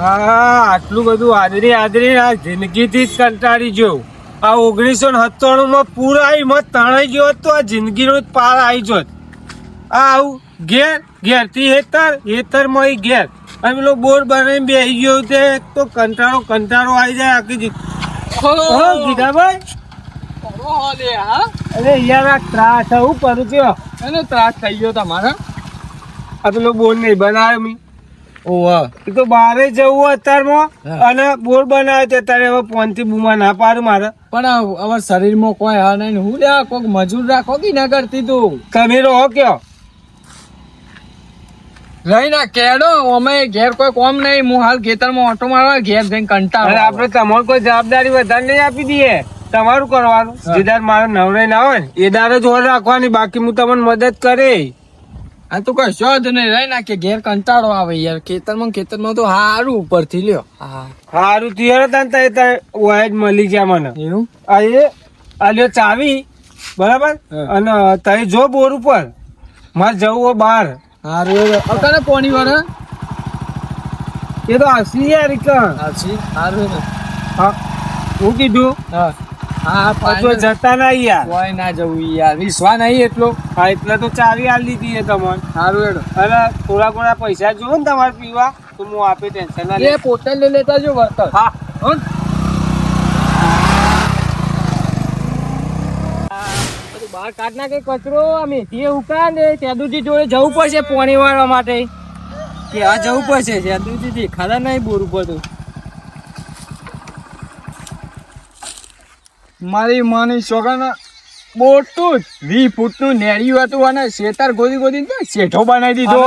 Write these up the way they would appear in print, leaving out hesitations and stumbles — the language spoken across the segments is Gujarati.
આટલું બધું આદરી આ જિંદગીથી જ કંટાળી ગયો. આ 1997 પૂરા તણાઈ ગયો તો આ જિંદગીનો જ પાર આવી જોત. આ આવું ઘેરથી હેતરમાં ઘેર અને પેલો બોર બનાવીને બેસી ગયો તે તો કંટાળો આવી જાય આખી ગીધાભાઈ. અરે યાર આ ત્રાસ આવું કરું છું. એને ત્રાસ થઈ ગયો તમારા. આ પેલો બોર નહીં બનાવ્યો મી. ઓહ એ તો બહાર જવું અત્યારમાં અને બોર બનાવે તે અત્યારે હવે 5 થી બુમા ના પાડું મારે. પણ હવે શરીરમાં કોઈ હા નહીં. હું લે કોઈક મજૂર રાખો કે ના કરતી તું. તમે રહો કયો રહી ના કેડો અમે ઘેર કોઈ કોમ નહીં. હું હાલ ખેતરમાં ઓટો મારવા ઘેર જઈને કંટાળો. આપડે તમારે કોઈ જવાબદારી વધારે નહીં આપી દઈએ. તમારું કરવાનું જેદાર મારો નવરે ના હોય ને એ દારે જોર રાખવાની. બાકી હું તમને મદદ કરે. આ તું કઈ શોધ નહીં. રહી ના કે ઘેર કંટાળો આવે યાર. ખેતરમાં તો હારું ઉપરથી લ્યો. હારું તિયર વાયદ મળી ગયા મને. એવું આ લ્યો ચાવી બરાબર. અને તઈ જો બોર ઉપર મારે જવું બહાર. હારું અકાને પોણી વાળા એ તો હસી યાર હારું હું કીધું પાછો જતા ના યાર. કોઈ ના જવું યાર. વિશ્વા નહીં એટલો. હા એટલે તો ચાવી આલી દીધી એ તમને. સારું હેડો. અને થોડા ઘણા પૈસા જોવો ને તમારે પીવા તો હું આપે ટેન્શન ના લે. એ પોતે લઈ લેતા જો વર્તર. હા બહાર કાઢ નાખે કચરો. અમે તે ઉકા ને સેદુજી જોડે જવું પડશે પોણી વાળવા માટે. કે આ જવું પડશે સેદુજી ખાધા નહીં બોર ઉપર તો. મારી માની છોકરાને મોટું 20 ફૂટનું નેડિયું હતું અને શેતર ગોદી શેઠો બનાવી દીધો.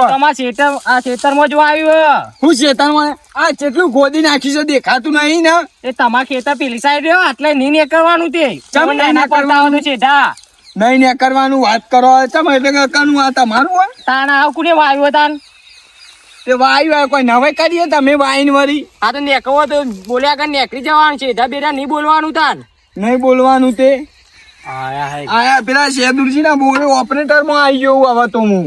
આ ખેતરમાં જો આવ્યું હું શેતરમાં આ કેટલું ગોદી નાખી છે દેખાતું નહીં ને. એ તમારા ખેતર પેલી સાઈડ રહ્યો એટલે નહીં કરવાનું તે ના કરવાનું છે ઢા નહીં ને કરવાનું વાત કરો. ચમ એટલે કરવાનું આ તમારું હોય. તાણા આવ કુને વાવ્યો તાન તે વાયુ કોઈ નવાઈ કરીએ તમે વાઈન વરી. આ તો નેકવો તો બોલ્યા કર નેકરી જવાનું છે ઢા બેટા નહીં બોલવાનું તાન. નહીં બોલવાનું તે આયા પેલા શેદુરજી ના બોરે ઓપરેટર માં આવી ગયો હવે તો હું.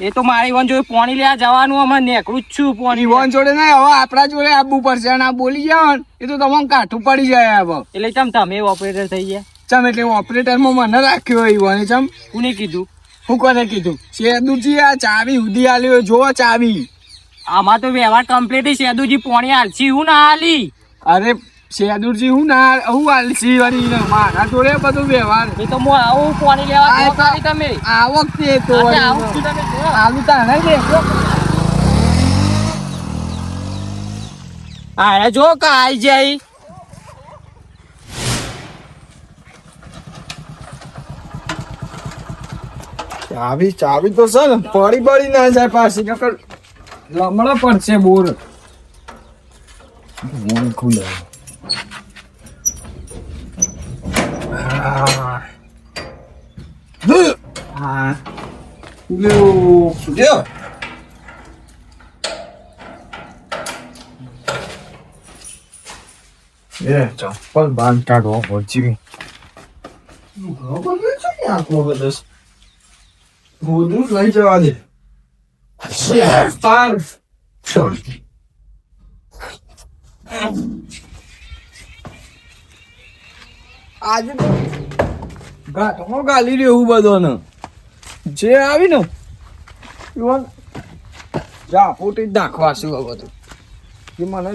એ તો મારી વન જોડે પાણી લેવા જવાનું અમે નેકરું જ છું. પાણી વન જોડે નહીં હવે આપડા જોડે આવવું પડશે. અને આ બોલી ગયા એ તો તમને કાઠું પડી જાય હવે. એટલે ચમ તમે ઓપરેટર થઈ ગયા. ચમ એટલે ઓપરેટર માં મને રાખ્યો હોય ચમ. કોને કીધું? હું કોને કીધું? શેદુરજી આ ચાવી ઉધી આલી જો ચાવી. આમાં તો વ્યવહાર કમ્પ્લીટ. સેદુજી પાણી હાલશી હું ના હાલી. અરે શેદુરજી હું આલસી વળી મારા જોડે બધું વ્યવહાર. એ તો હું આવું પાણી લેવા તમે આ વખતે તો આલુ તાણે દેખો. આ જો કે આઈ જાય. ચાવી તો છે ને પડી ના જાય પાછી નકર લમણા પડશે બોર. ખુલે ચપ્પલ બાંધ કાઢવો પહોંચી ગોદરું લઈ જવા દે. આજે ઘાટમાં ગાલી રહેવું બધો જે આવી ને જા ફૂટી જ નાખવા શું બધું. કે મને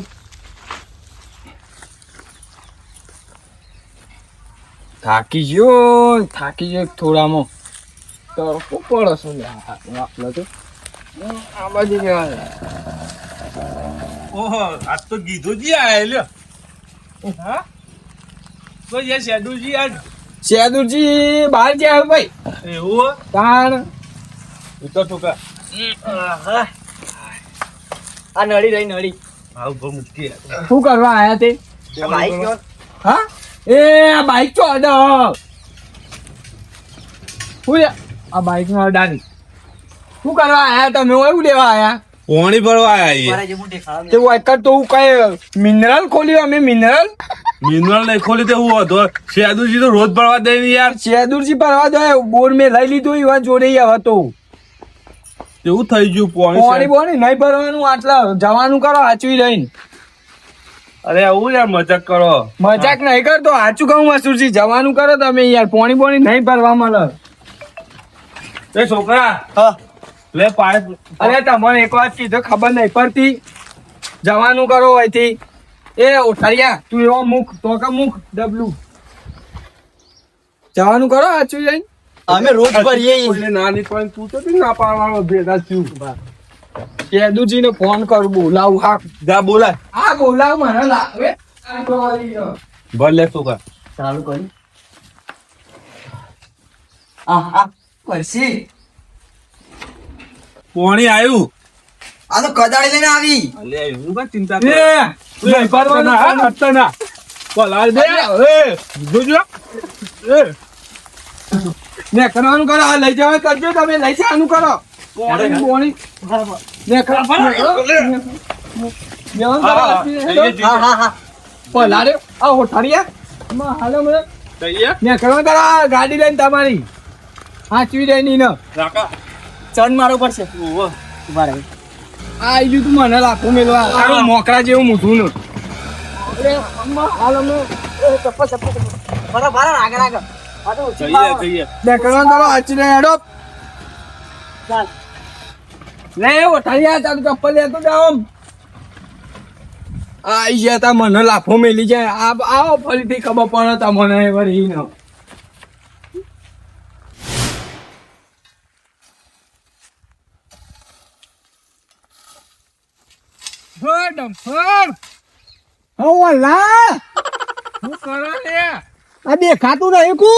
થાકી ગયો થોડામાં તડકો પડે શું આપડે તો આ બાજુ ઓહો આજ તો ગીધુજી આયેલો. હા તો જે શેદુજી આજ શેદુરજી બહાર જાય ભાઈ. એવું તાણ તો ટોકા આ નળી રહી નળી. હા ઉપર મૂકી. શું કરવા આયા તે? હા એ આ બાઈક તો અડ હું આ બાઈક નો અડાની શું કરવા આયા તમે? એવું લેવા આયા? પાણી ભરવા આયા. તે વાયકર તો હું કઈ મિનરલ ખોલ્યું અમે મિનરલ નહીં ખોલી તે હું હતો. શેદુજી તો રોજ ભરવા દે યાર. શેદુરજી ભરવા દે બોર મેં લઈ લીધું એવા જોડે હવે તો એવું થઈ ગયું પાણી પાણી બોણી નહીં ભરવાનું, આટલા જવાનું કરો હાચવી લઈને. અરે આવું યાર મજાક કરો. મજાક નહીં કરતો, હાચું કહું મસૂરજી, જવાનું કરો તમે યાર, પાણી બોણી નહીં ભરવા મળે. એ છોકરા હા. લે પાણી. અરે તમને એક વાત કીધું ખબર નહીં પડતી, જવાનું કરો અહીંથી. એ ઉઠાડ્યા તું એવો મુખ તો કે મુખ ડબલું જવાનું કરો હાચવી લઈને. અમે રોજ ભરીએ કોઈને ના નહીં પણ તું તો બી ના પાડવાનો ભેગા થયું. કેદુજીને ફોન કરું, બોલાવું. હા જા બોલાય. હા બોલાવ, મને લાવે. આ તો આવી ગયો. ભર લે છોકરા. ચાલુ કરી આ પરસી પાણી આવ્યું. આ તો કદાળી લઈને આવી. અલે એવું કા ચિંતા એ, કર. નહીં ભરવાનું, હા હટતા ના. બોલાય દે. એ જોજો. એ ને કરવાનું કરો, આ લઈ જવાનું કરજો, તમે લઈ જવાનું કરો. પોણી પોણી ને કરવાનું હા હા હા પલારે આ હોઠાડ્યા માં હાલો મને તૈયાર ને કરવાનું કરો, આ ગાડી લઈને તમારી હાચવી દે ની ને રાખા. ચણ મારવું પડશે. ઓહો. ઉભા રહે. આ આઈ ગયું તું મને લાખો મેલવા, તારું મોકરા જેવું મૂઠું ને. અરે અમ્મા હાલો મે બરાબર આગળ આગળ. આ તો ઓછી તૈયાર તૈયાર. ને કરવાનું કરો, હાચવી દે હેડો. ચાલ. લે હોઠાડ્યા, તારું ચપ્પલ લેતો જાઓ. આઈ ગયા તા મને લાફો મેલી જાય. આવો ફરીથી ખબર પડે તમને વળી ન. આ દેખાતું નહીં કુ.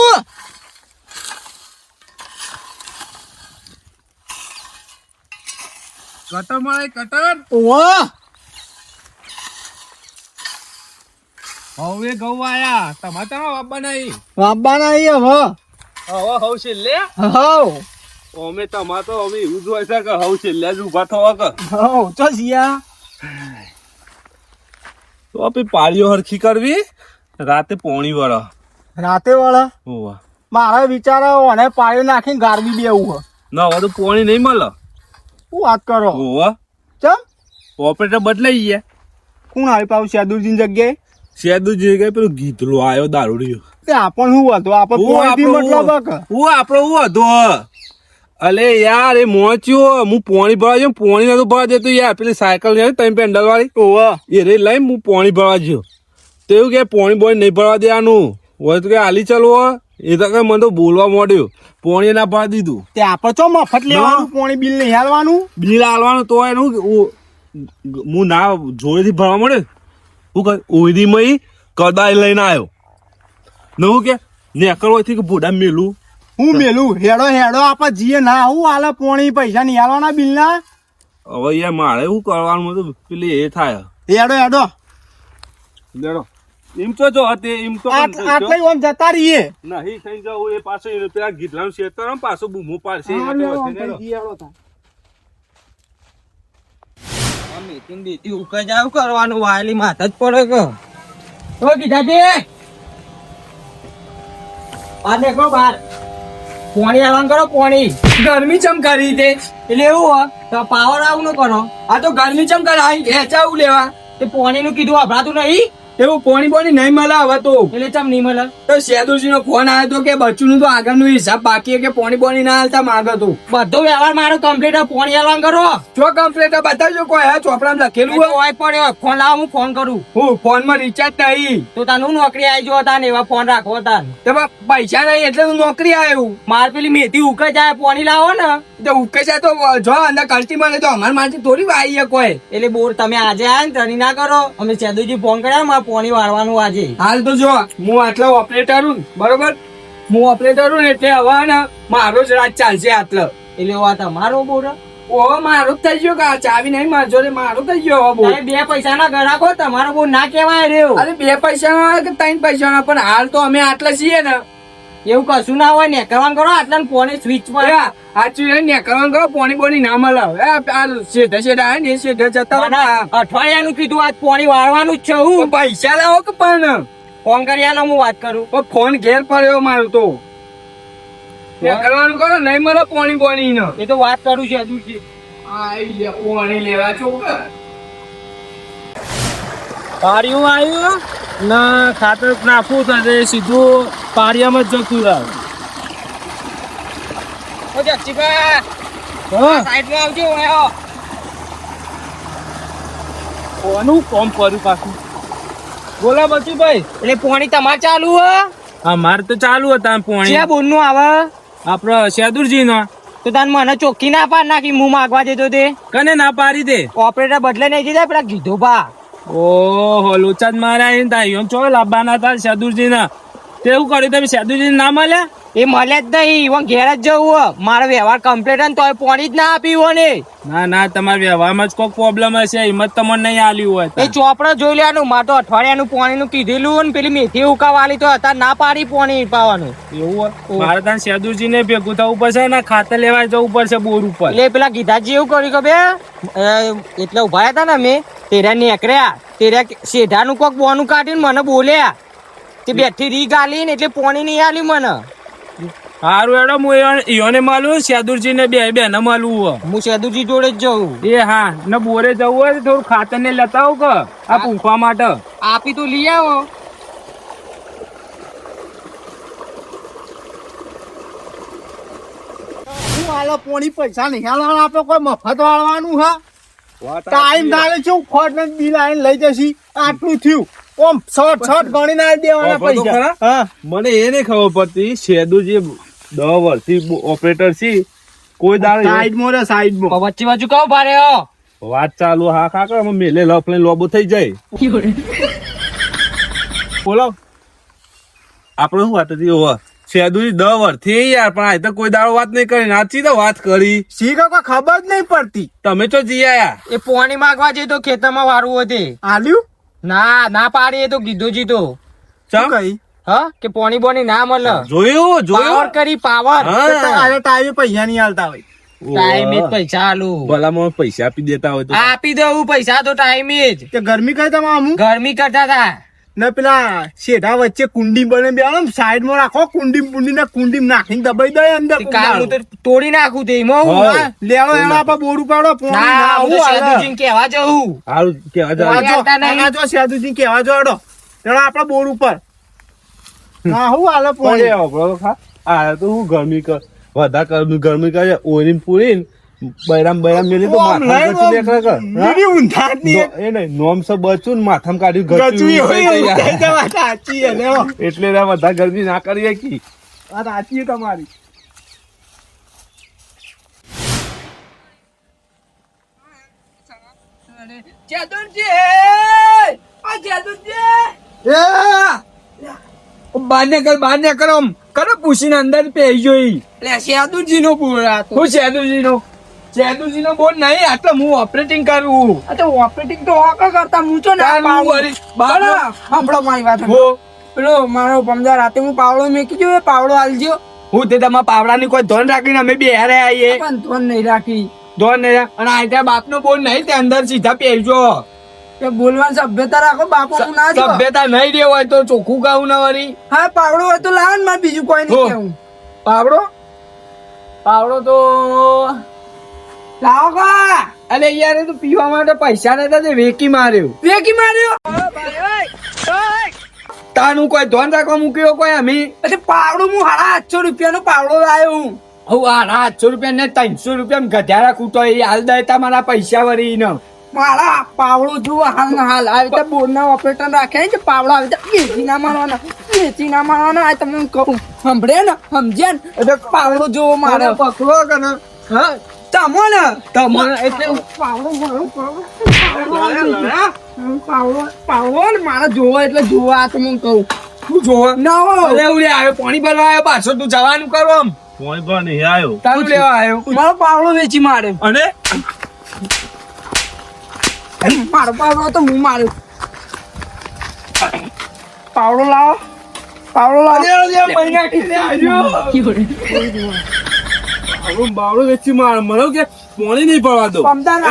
કટર મારે કટર. ઓહ હવે ઘઉં આયા. તમારે તમારા બાપા નહીં. વાબાના અહીં હવે હવે હવ છે લે. હવ અમે તમાર તો અમે એવું જ હોય છે કે હવ છે લે જ ઉભા થવા કે. હવ ચો સિયા. તો આપી પાળીઓ હરખી કરવી, રાતે પોણી વળે. રાતે વાળા ઓવા મારા વિચારો અને પાયો નાખીને ગારબી બેવું ના હવે તો પોણી નહીં મળે. શું વાત કરો? ઓવા ચમ ઓપરેટર બદલાઈ ગયા. કોણ આવી પાછું સેદુરજીની જગ્યાએ? સેદુ જે ગઈ પેલું ગીતલો આવ્યો દારૂડિયો. તે આપણ શું હતું? આપણે પોઈથી મતલબ કે હું આપણો હું હતો. અલે યાર એ મોચ્યો હું પોણી ભરવા ગયો, પોણી નતું ભરવા દેતું યાર. પેલી સાયકલ છે ત્રણ પેન્ડલ વાળી, ઓવા એ રે લઈને હું પોણી ભરવા ગયો. તો એવું કે પોણી બોણી નહીં ભરવા દેવાનું હોય તો કે હાલી ચાલવો. એ તો કે મને તો બોલવા માંડ્યો, પોણી ના ભરવા દીધું. તે આપણે ચો મફત લેવાનું, પોણી બિલ નહીં હાલવાનું. બિલ આલવાનું તો એનું હું ના જોડેથી ભરવા મળે. હું કહે ઓઈડી માં કદાચ લઈને આવ્યો ને હું કે નેકળવાથી કે ભૂડા મેલું. હું મેલું હેડો હેડો આપણે જીએ ના હું હાલે પોણી પૈસા નહીં હાલવાના બિલ ના. હવે યાર મારે શું કરવાનું હતું પેલી એ થાય. હેડો હેડો લેડો એમ તો જો હતે એમ તો આટલે ઓમ જતા રહીએ. નહીં થઈ જાવ એ પાછો એને પેલા ગીતલાનું શેતર પાછો બૂમો પાડશે. મીટિંગ બીટી ઉકાઈ જાવ કરવાનું, વાયલી માથા જ પડે કે તો કીધા તે આ દેખો બાર પોણી હાલવાનું કરો. પોણી ગરમી ચમ કરી તે એટલે એવું હોય તો પાવર આવું ન કરો. આ તો ગરમી ચમ કરાય હેચાવું લેવા. તે પાણી નું કીધું વાપરાતું નહીં એવું પોણી બોણી નહીં મળે હવે તો. એટલે ચમ નહીં મળે. તો સેદુજી નો ફોન આવ્યો તો કે બચ્ચું નું તો આગળ નું હિસાબ બાકી કે પોણી બોણી ના હાલતા માંગે તું. બધો વ્યવહાર મારો કમ્પ્લીટ. પાણી હાલવાનું કરો. જો કમ્પ્લેટ બતાવજો કોઈ હા ચોપડામાં લખેલું હોય. હોય પડ્યો ફોન લાવો, હું ફોન કરું. હું ફોન માં રિચાર્જ નહીં તો તાનું નોકરી આવી જો તાન એવા ફોન રાખવો તાન. તેમાં પૈસા નહીં એટલે હું નોકરી આવ્યું. માર પેલી મેથી ઉકાઈ જાય, પાણી લાવો ને. તો ઉકેશા તો જો અંદર કલટી મળે તો અમાર માટે થોડી આવી કોઈ. એટલે બોર તમે આજે આયા ને તની ના કરો. અમે સેદુજી ફોન કર્યા મારે પાણી વાળવાનું આજે. હાલ તો જો હું આટલો ઓપરેટર હું બરોબર, હું ઓપરેટર હું એટલે હવે ને મારો જ રાત ચાલશે આટલો. એટલે વાત તમારો બોર. ઓ મારો જ થઈ ગયો કે આ ચાવી નહીં માર જોડે, મારો થઈ ગયો હવે બોલ. બે પૈસા ના ગરાકો તમારો બોર ના કેવાય રહ્યો. અરે 2 પૈસા કે 3 પૈસા પણ હાલ તો અમે આટલા છીએ ને. એવું કશું ના હોય ને કરવાનું કરો. આટલા ફોને સ્વિચ પર સાચું ને કરવાનું કરો. પોણી બોણી ના મળે. આ સીધા સીધા આવે ને એ સીધા જતા રહો. અઠવાડિયાનું કીધું આજ પાણી વાળવાનું જ છે. હું પૈસા લાવો કે પણ ફોન કરી આલો, હું વાત કરું. ફોન ઘેર પડ્યો મારું તો. કરવાનું કરો નહીં મળે પોણી બોણી નો. એ તો વાત કરું છું હજુ. પારિયું આવ્યું ના ખાતર નાખવું થશે સીધું પારિયામાં જ જતું રહે. ઓ જગજીભાઈ હા સાઈડમાં આવજો આયો. કોનું કોમ કર્યું પાછું બોલા બચુભાઈ. એટલે પોણી તમારે ચાલુ હે? અમારે તો ચાલુ હતા પોણી ક્યાં બોનનું આવે? આપડે શેદુરજી નો. તો તાન મને ચોખ્ખી ના પાડ નાખી હું માગવા દેતો તે કને ના પાડી દે. ઓપરેટર બદલે નહીં દીધા પેલા કીધું ભા. ઓહો લોચા જ માર્યા એને તાઈઓ ચો લાવવાના હતા શેદુરજી ના. તેવું કર્યું તમે શેદુરજી ના મળ્યા? એ મળે જ નહીં ઈવન ઘેર જ જવું હે. મારો વ્યવહાર કમ્પ્લીટ હે ને તોય પોણી જ ના આપ્યું ને. ના ના તમારા વ્યવહારમાં જ કોઈ પ્રોબ્લેમ હશે હિંમત તમને નહીં આલ્યું હોય એ તો. ચોપડો જોઈ લેવાનું. મારે તો અઠવાડિયાનું પોણીનું કીધેલું ને પેલી મેથી ઉકાવાલી તો હતા ના પાડી પોણી પાવાનું. એવું હોય? મારે ત્યાં શેદુરજી ને ભેગું થવું પડશે ને ખાતર લેવા જવું પડશે બોર ઉપર. એટલે પેલા ગીધાજી એવું કર્યું કે બે એટલે ઉભા હતા ને અમે તેરા નીકળ્યા તેરા શેઢાનું કોક બોનું કાઢીને મને બોલ્યા તે બેઠી રી ગાલી ને એટલે પોણી નહીં આલી મને. સારું એડો હું ઈયોને મળું શેદુરજી ને બે ને મળવું હોય. હું સેદુજી જોડે જ જઉં. એ હા ને બોરે જવું હોય તો થોડું ખાતર ને લેતા આવું કે આ પૂંખવા માટે. આપી તો લઈ આવો. હું આલો પોણી પૈસા નહીં આલવાના આપે કોઈ મફત વાળવાનું હા ટાઈમ થાય છે ખોટ ને બિલ આવીને લઈ જશી આટલું થયું ઓમ છટ ગણી ના દેવાના વાપરો તો પૈસા ખરા? હા મને એ નહીં ખબર પડતી શેદુજી 10 વર્ષથી ઓપરેટર છે કોઈ દાડે સાઈડમાં રે સાઈડમાં વચ્ચે વચ્ચે કહો ભારે હો. વાત ચાલુ હા કાકા અમે મેલે લફલે લોબો થઈ જાય. બોલો આપણે શું વાત હતી ઓવા શેદુજી 10 વર્ષથી યાર પણ આ તો કોઈ દાડો વાત નહીં કરી નાચી તો વાત કરી શી કોઈ ખબર જ નહીં પડતી તમે તો જી આયા એ પોણી માંગવા જઈ તો ખેતરમાં વારવું હતી. આલ્યું ના ના પાડી એ તો કીધું જી તો શું ચમ કઈ હા કે પોણી બોની ના મળે. જોયું પાવર જોયું કરી પાવર. હા. આને ટાઈમે પૈસા નહીં આલતા હોય ટાઈમે જ પૈસા આલું. ભલામાં પૈસા આપી દેતા હોય તો આપી દઉં પૈસા તો ટાઈમે જ. તે ગરમી કઈ તમે અમુક ગરમી કરતા હતા. ને પેલા શેઠા વચ્ચે કુંડી બને બે સાઈડમાં રાખો કુંડી નાખીને દબાઈ દે અંદર તે કાલનું તો તોડી નાખું તે એમાં હું. હા. લેવો એનો આપડે બોર ઉપાડો પોણી ના ના હું આવું હાલે. સેદુજીને કહેવા જવું. સારું કેવા પોણી જાય આલતા નહીં. આ જો સેદુજી કેવા જો અડો તેનો આપડે બોર ઉપર ના હું હાલે પોણી આ તો હું ગરમી કર વધારે ગરમી કરે ઓરી પૂરી બૈરામ મેલી તો ઓમ માથામાં લઈને ગચું નીકળે કર. હા? બીડી ઊંધાની એ નહીં નોમ સે બચું ને માથામાં કાઢ્યું ગચું ગચું એવું થઈ હોય જાય. જવા સાચી હે લેવો એટલે ના બધા ગરમી ના કરીએ કી આ સાચી હે તમારી બાને કરો કરો પૂછીને અંદર પેઈ જોઈ. એટલે સેદુજી નો બોલા તો હું સેદુજી નો બોલ નહીં આટલે હું ઓપરેટિંગ કરું. ઓપરેટિંગ તો હોકા કરતા હું તો ના પાડું. સાંભળો મારી વાત. પેલો મારો પમદાર રાતે હું પાવડો મેકી જો પાવડો આલજો. હું તે તમારા પાવડાની કોઈ ધોન રાખીને અમે બે હારે આવીએ. પણ ધોન નહીં રાખી. ધોન નહીં રાખ અને આ ત્યાં બાપનો બોલ નહીં તે અંદર સીધા પેલજો. બોલવાની સભ્યતા રાખો બાપુ ના સભ્યતા નહીં દે હોય તો ચોખ્ખું કહું ના વળી. હા પાવડો હોય તો લાવ ને બીજું કોઈ નહીં કેવું. પાવડો તો લાવો કા. અરે યાર તો પીવા માટે પૈસા નતા તે વેકી માર્યો. તાનું કોઈ ધોન રાખવા મૂક્યો કોઈ અમે. એટલે પાવડો હું 850 રૂપિયાનો પાવડો લાવ્યો હું. હું 850 રૂપિયા ને 300 રૂપિયા ગધ્યારા કૂટો એ હાલ દે તમારા પૈસા વળી ને. મારા પાવડો જુઓ હાલ આવી રીતે બોર્ડના ઓપરેટર રાખ્યા છે પાવડો આવી રીતે વેચી ના મારવાના આ તમને કહું સાંભળે ને સમજ્યા ને એટલે પાવડો જોવો મારે પકડો કે ને હા તમો ને એટલે પાવડો ને મારે જોવો એટલે જોવો આ તમને કહું શું જોવો ના આવ્યો પાણી ભરવા આવ્યો પાછો તું જવાનું કરો આમ કોઈ પણ નહીં આવ્યો તારું લેવા આવ્યો મારો પાવડો વેચી મારે અને મારો પાવડો તો હું માર્યો. પાવડો લાવો બાવડો વેચી માર મને કે પોણી નહીં પડવા દો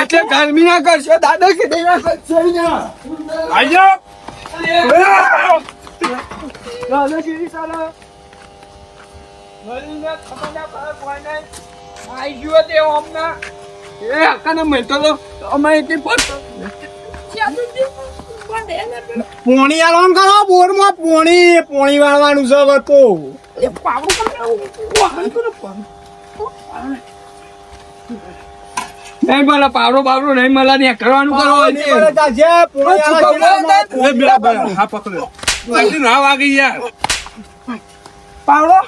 એટલે ગરમી ના કરશો દાદા કે દેવા કરશો આજો દાદાગીરી ચાલો આઈ ગયો તે ઓમના એ આકાને મળતો તો અમે એટલી પોટ પોણી આલવાનું કરો બોરમાં પોણી વાળવાનું છે હવે તો નહીં મળે પાવડો નહીં મળે ને કરવાનું કરો પોણી વાળા છે, પોણી વાળા છે. એ બે હા પકડો અહીંથી ના વાગી યાર પાવડો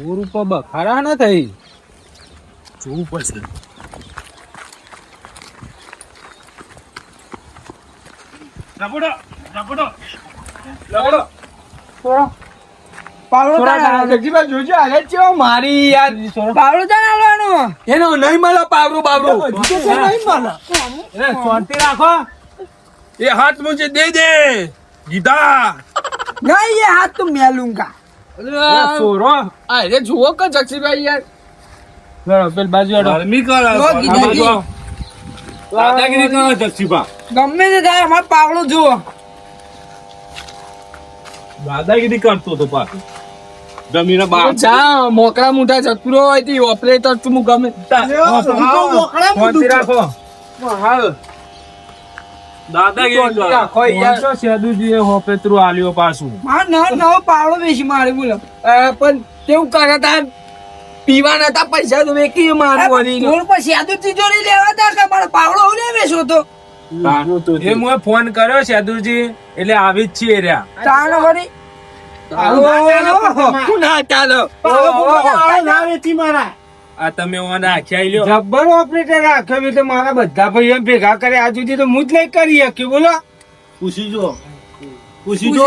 બોર ઉપર બખાડા ના થઈ જોવું પડશે. જગજીભાઈ જોજો હાલે જ છે મારી યાર પાવડો ચાલ હાલવાનો એનો નહીં મળે પાવડો શાંતિ રાખો. એ હાથ મુझे દે દે ગીતા નહીં ये हाथ तो मैं लूंगा છોરો અરે જુઓ કે જગજીભાઈ યાર લડો પેલ બાજુ હટો. ગરમી કર ઓ ગીતાજી. દાદાગીરી કરો જક્ષીબા ગમે તે થાય અમારે પાવડો જુઓ દાદાગીરી કરતો તો પાછો જમીને બાર જા મોકળા મોટા ચતુરો હોય તે ઓપરેટર તું હું ગમે શાંતિ રાખો. દાદાગીરી કરો રાખો યાર પહોંચો સેદુજીએ હોપેતરું આલ્યો પાછું. માર નવો પાવડો બેસી મારે બોલો પણ કેવું કરે તાર પીવાના હતા પૈસા તો વેકી મારું વળી પછી આ તો તિજોરી લેવા તા કે મારો પાવડો હું લે બેસો તો એ મુએ ફોન કર્યો સેદુજી એટલે આવી જ છીએ રહ્યા. તાણ વળી ના ચાલો ના વેચી મારા આ તમે ઓને આખ્યા લ્યો જબ્બર ઓપરેટર રાખ્યો બી તો મારા બધા ભાઈઓ ભેગા કરે આજ સુધી તો હું જ નહીં કરી શક્યો બોલો. પૂછી જો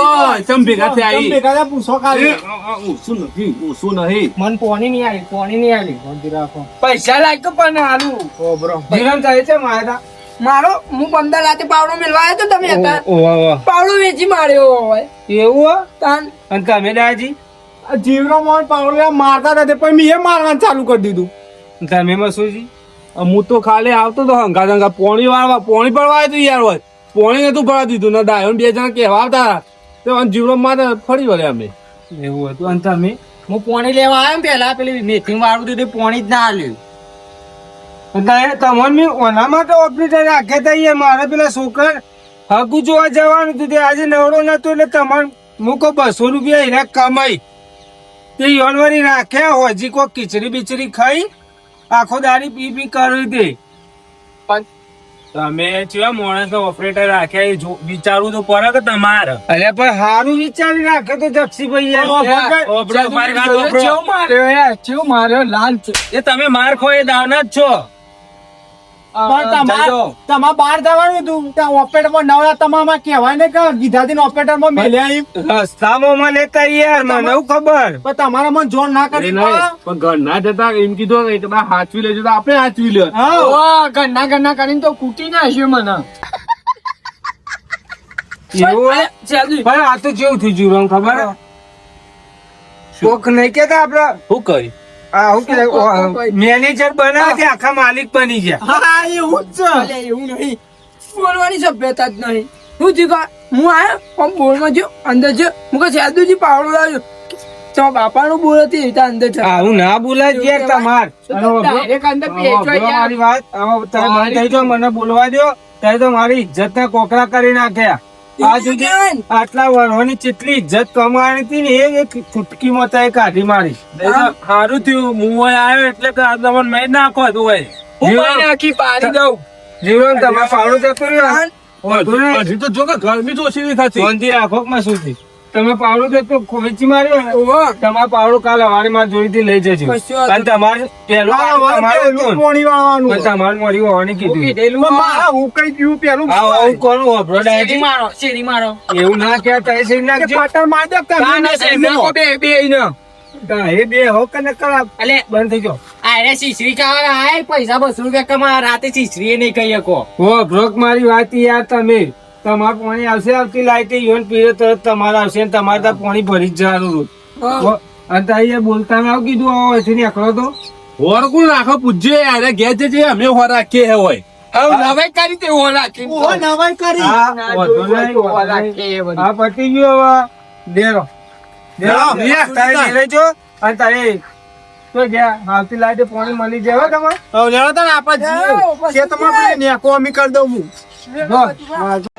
ચમ ભેગા થયા તમે ઈ. ભેગા થયા પૂછો ખાલી ઓછું નહીં મન પોણી નહીં આવી પોણી નહીં આવી શાંતિ રાખો. પૈસા લાગ્યો પણ હાલું જીવન થાય છે મારા મારો હું 15 લાખે પાવડો મેળવા આવ્યો તો તમે હતા ઓહો પાવડો વેચી માર્યો હોય એવું હો? તાન અને તમે દાજી જીવનો મોહન પાવડિયા મારતા હતા તે પછી મેં મારવાનું ચાલુ કરી દીધું. તમે મસુજી હું તો ખાલી આવતો તો હંગા પોણી પડવા આવ્યો યાર હોય પોણી નતું ભરવા દીધું ને દાયો બે જણા કહેવા આવતા તો જીવડો મારે ફરી વળે અમે એવું હતું. અને તમે હું પોણી લેવા આવ્યો ને પેલા પેલી મેથિંગ વાળું દીધું પોણી જ ના આલ્યું. તમને મેં ઓના માટે ઓપરેટર રાખ્યા હતા યાર. મારે પેલા છોકરા હગુ જોવા જવાનું હતું તે આજે નવરો નતો એટલે તમારે મૂકો 200 રૂપિયા એના કમાઈ તે યોનવારી રાખ્યા હોજી કોઈ ખીચડી બીચડી ખાઈ આખો દાડી પી કરી દે. તમે કેવા માણસ ઓપરેટર રાખ્યા એ વિચારવું તો પડે કે તમારે. અરે પણ સારું વિચારી રાખે તો જક્ષીભાઈ યાર. ઓપરો મારી વાત ઓપરો. ચેવ માર્યો યાર ચેવ માર્યો લાલ છે એ તમે માર ખો એ દાવના જ છો. પણ તમારે બહાર જવાનું હતું ત્યાં ઓપરેટરમાં નવરા તમામાં કહેવાય ને કે ગીધાથી ઓપરેટરમાં મેલ્યા ઈ. રસ્તામાં મને લેતા યાર મને એવું ખબર. પણ તમારા મને જોર ના કરી પણ ઘર ના જતા એમ કીધું કે તમે હાચવી લેજો તો આપણે હાચવી લે વાહ ગન્ના કરીને તો કૂટી નાખ્યો મને એવું ચાલુ પણ આ તો જેવું થયું જીવન ખબર શોખ નહીં કેતા આપડે શું કરી આ હું કે મેનેજર બનાવે છે આખા માલિક બની ગયા. હા એવું જ છે. અલે એવું નહીં બોલવાની સભ્યતા જ નહીં હું જીગા હું આયો પણ બોલમાં જો અંદર જો હું કહે સાદુજી પાવડો લાવ્યો તો બાપાનો બોલ હતી એ અંદર છે હું ના બોલાય યાર તમાર. ડાયરેક્ટ અંદર પેચવા હવે યાર મારી વાત હવે તમે બંધ થઈ જાઓ મને બોલવા દો. ત્યારે તો મારી ઇજ્જત ના કોકરા કરી નાખ્યા. આ સુધી આટલા વર્ષોની જેટલી ઇજ્જત કમાણી હતી ને એ એક ચૂટકીમાં તો એ કાઢી મારી. સારું થયું હું આવ્યો એટલે કે આ તમને મેં નાખો હતું હોય. હું પાણી નાખી પાડી દઉં જીવન તમારે પાવડો જતો રહ્યો. હજી તો જો કે ગરમી તો ઓછી નહીં થતી શાંતિ રાખો માં સુધી તમે પાવડો જતો વેચી માર્યો ને ઓહો તમારો પાવડો કાલ અમારી માં જોડીથી લઈ જજો. કશો વાંધો અને તમારે પેલું તમારું હતું. પોણી વાળવાનું પણ તમારે મળી હોવાની કીધું. કીધેલું પણ મારા હું કઈ ગયું પેલું આવું આવું કોનું વાપરો શેરી ડાયરેક્ટ? મારો શેરી મારો એવું ના કહેતા એ સહી નાખજો. પાટણ માર દે તમે ના, ના, સાહેબ, નાખો બે ઈને. એ બે હો કે નકર આ અલે બંધ થઈ ગયો. અરે શીશરી ખાવા આય પૈસા 200 રૂપિયા કમા રાતે શીશરી નહીં કહી શકો. હો બ્રોક મારી વાત યાર તમે તમારે પાણી આવશે આવતી લાઈટે યોન પીરે તરત તમારે આવશે ને તમારે ત્યાં પાણી ભરી જ જવાનું. હા. અને તારી એ બોલતા ના આવું કીધું આવો એથી નીકળો તો હોરકું નાખો પૂછજે યાર ઘેર જજે અમે હોર રાખીએ હે હોય હવે નવાઈ કરી તે ઓલા રાખી ઓહો નવાઈ કરી હા, વાંધો નહીં, વાંધો નહીં. હા પતી ગયું હવે દેરો દેરો. તારે લઈ લેજો અને તારે તો ગયા આવતી લાઈટે પાણી મળી જાય તમારે હવે લેવા તા ને આપણે જઈએ. ખેતરમાં પેલી નેકો અમી કરી દઉં હું. જો